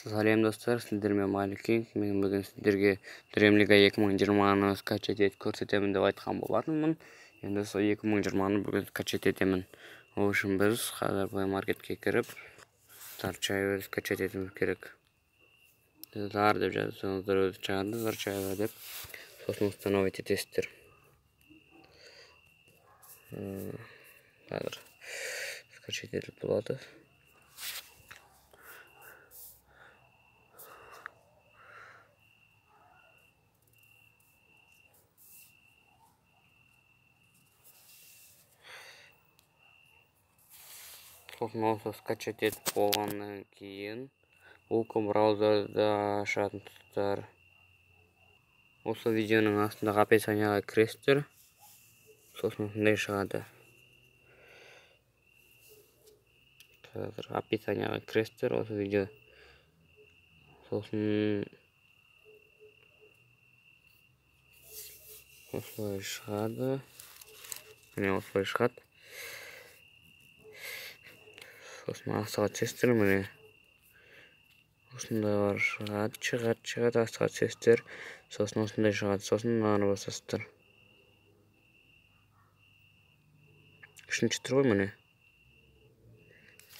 Салем достар, сіздермен Маликин. Мен бүгін сіздерге Дремлига 2020-ны скачать етіп көрсетемін деп айтқан болатынмын. Енді сол 2020-ны бүгін скачать етемін. Ол үшін біз қазір Play Marketке кіріп, Zarchaiver скачать етуіміз керек. Зар деп жазсаңыздар өзі шығады, Zarchaiver деп. Сосын установить етесіздер. Қазір скачать етіліп болады. Сосын осы скачать етіп болғаннан кейін Oku браузерді ашатынсыздар. Осы видеоның астындағы описанияға кіресіздер. Сосын осындай шығады. Қазір описанияға кіресіздер осы видео. Сосын осылай шығады. Міне осылай шығады. Сосын астыға түсесіздер, міне. Осындай бар шығады, астыға түсесіздер. Сосын осындай шығады, сосын мынаны басасыздар. Үшінші тұр ғой, міне.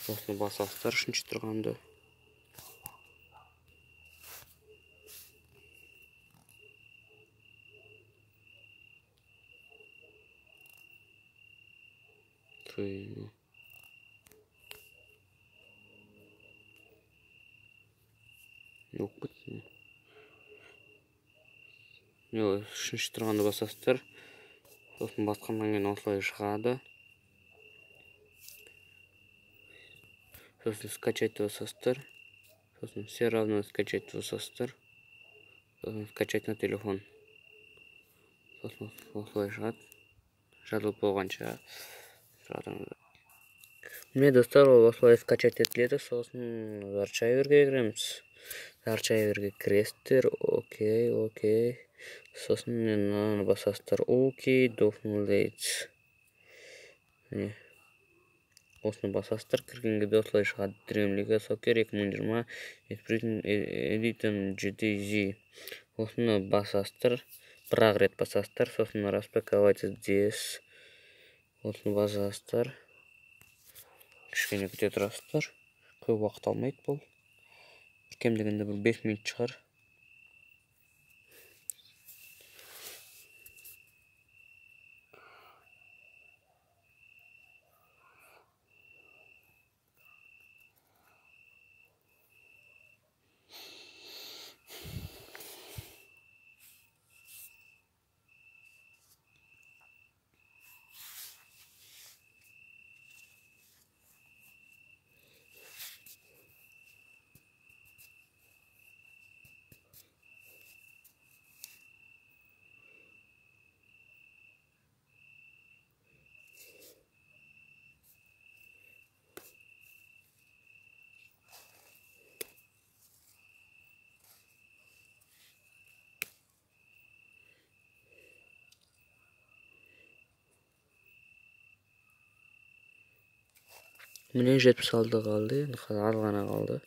Осыны басасыздар, үшінші тұрғанды. Yok bitsin. Yok, үшінші тұрғанды басасыздар. Сосын басқаннан кейін осылай шығады. Сосын скачать басасыздар. Сосын все равно скачать басасыздар. Сосын скачать на телефон. Сосын осылай шығады. Жазылып болғанша шығады. Міне достар, ол осылай скачать етіледі. Сосын Zarchaiverге кіреміз. Zarchaiverге кіресіздер. Окей. Сосын мынаны басасыздар. Окей, downloads. Міне. Осыны басасыздар. Кірген кезде осылай шығады. Dремлига Soccer 2020 Edition GTZ. Осыны басасыздар. Бір-ақ рет басасыздар. Сосын распаковать здесь. Осыны басасыздар. Кішкене күте тұрасыздар. Көп уақыт алмайды бұл. Кем дегенде бір 5 минут шығар. Міне 76 қалды, аз ғана қалды.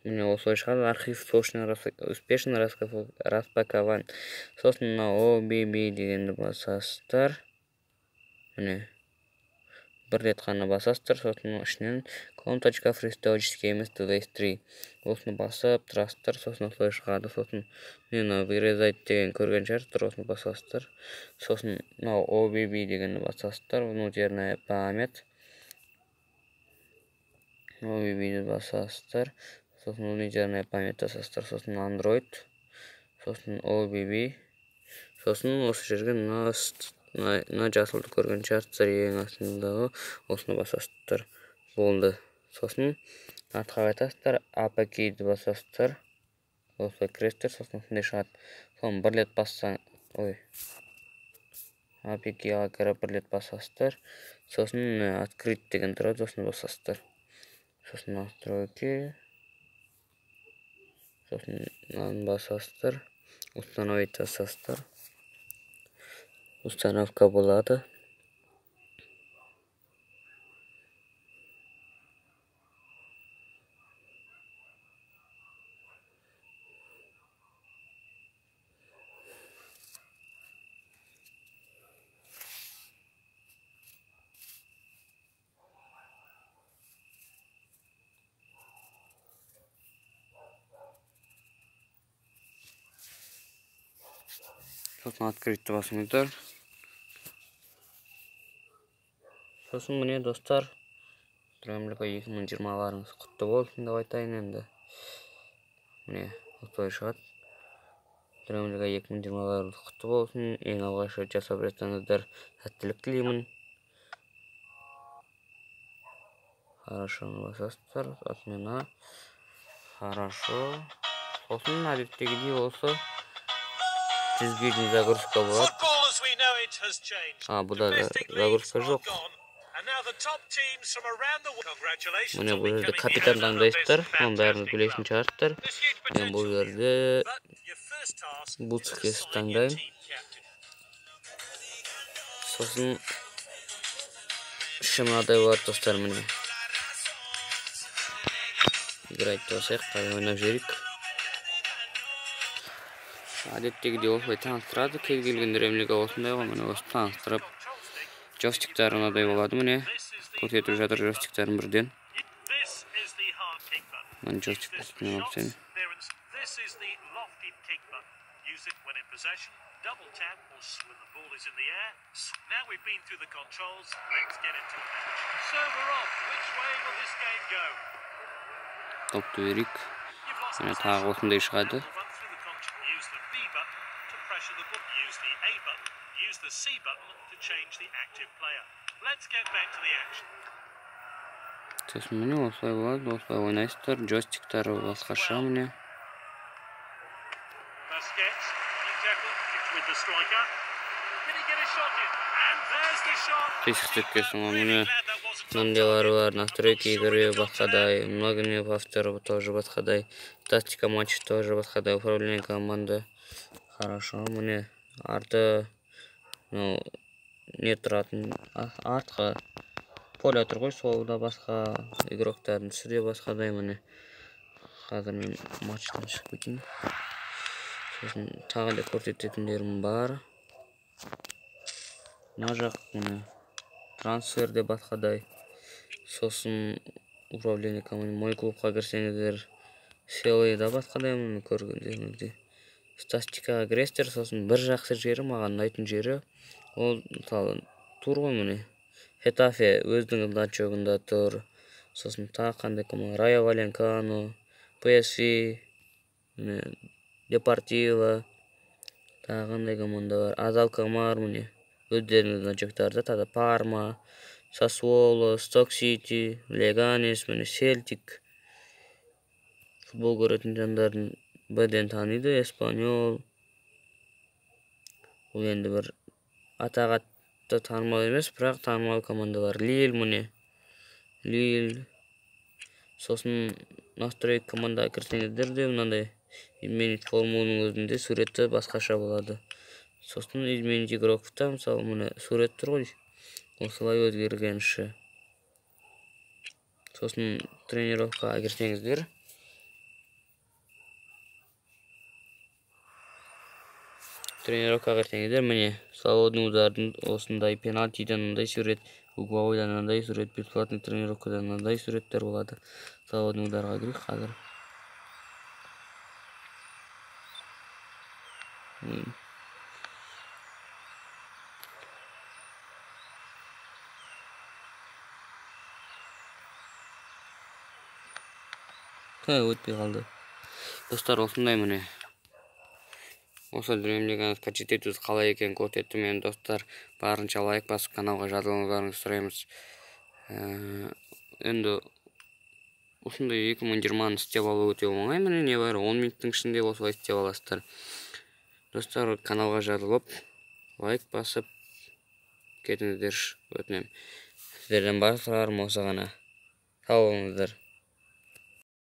Міне осылай шығады. Архив успешно распакован. Сосын OBB дегенді басасыздар. Міне. Бір рет қана басасыздар. Сосын ішінен Конточка фристаучский емес Delays 3. Осыны басып тұрасыздар. Сосын осылай шығады. Сосын мені вырезать деген көрген шығарсыздар. Осыны басасыздар. Сосын OBB дегенді басасыздар. Внутренняя память. OBB-ді басасыздар. Сосын внутренняя память басасыздар. Сосын Android. Сосын OBB. Сосын осы жерге мына жасылды көрген шығарсыздар. Ең астындағы осыны басасыздар. Болды. Сосын артқа қайтасыздар. APK-ді басасыздар. Осылай кіресіздер. Сосын осындай шығады. Соны бір рет бассаң, APK-ға кіріп бір рет басасыздар. Сосын открыть деген тұрады. Осыны басасыздар. Сосын настройки. сосын басасыздар, установить жасайсыздар. Установка болады. Сосын открытті басыңыздар. Сосын міне достар, Дрөмлігі 2020-ларыңыз құтты болсын деп айтайын енді. Міне, осылай шығады. Дрөмлігі 2020-ларыңыз құтты болсын. Ең алғаш рет жасап жатсаңыздар, сәттілік тілеймін. Хорошо басасыздар, отмена. Хорошо. Сосын әдеттегідей осы тізбегін загрузка болады. Бұда загрузка жоқ. Міне бұл жерде капитан таңдайсыздар, оның бәріңіз білетін шығарсыздар. Мен бұл жерде Буцкес таңдайын. Сосын шымадай болады достар, міне. Играть болсақ, қалай ойнап жүрейік. Әдеттегідей осылай таныстырады, кез келген Дрөмлігі осындай ғой, міне осы таныстырып. Джойстиктары мынадай болады, міне. Көрсетіп жатыр джойстиктарын бірден. Міне джойстик үстінен алып сен. Топты берейік. Міне тағы осындай шығады. Сосын міне осылай болады, осылай ойнайсыздар, джойстиктары басқаша міне. Қисықтыққа соңы міне мынандайлары бар, настройки игры басқадай, многими повторы тоже басқадай, тактика матчы тоже басқадай, управление команды. Хорошо, міне арты не тұратын артқа поля тұр ғой, сол да басқа, игроктардың түсі де басқадай міне. Қазір мен матчтан шығып кетейін. Сосын тағы да көрсететіндерім бар. Мына жақ міне трансфер де басқадай. Сосын управление команды, мой клубқа кірсеңіздер, селый да басқадай міне көргендеріңізде. Статистика агрессор, сосын бір жақсы жері, маған ұнайтын жері, ол мысалы тұр ғой міне. Хетафе өзінің датчогында тұр. Сосын тағы қандай команда, Райо Валенкано, PSV, Депортиво, тағы қандай команда бар, Азалкамар міне. Өздерінің датчогтарда тағы Парма, Сасуоло, Сток Сити, Леганес, міне Селтик. Футбол көретін жандардың бірден таниды, Эспаньол. Бұл енді бір атағатты танымал емес, бірақ танымал командалар. Лиль міне. Лиль. Сосын настройки командаға кірсеңіздер де мынандай изменить формуланың өзінде суреті басқаша болады. Сосын изменить игрокта, мысалы міне сурет тұр ғой, осылай өзгергенші. Сосын тренировкаға кірсеңіздер. Тренировкаға кірсеңіздер, міне свободный удардың осындай, пенальтиден мындай сурет, угловойдан мындай сурет, бесплатный тренировкадан мындай суреттер болады. Свободный ударға кірейік қазір. Өтпей қалды. Достар, осындай міне. Осы Дрөмлігіні скачать етуіз қалай екен көрсетті. Мен достар барынша лайк басып каналға жазылыңыздарыңызды сұраймыз. Енді осындай 2020-ны істеп алу өте оңай, міне не бар, 10 минуттың ішінде осылай істеп аласыздар. Достар, каналға жазылып, лайк басып кетіңіздер, өтінемін. Сіздерден бар сұрағым осы ғана. Сау болыңыздар.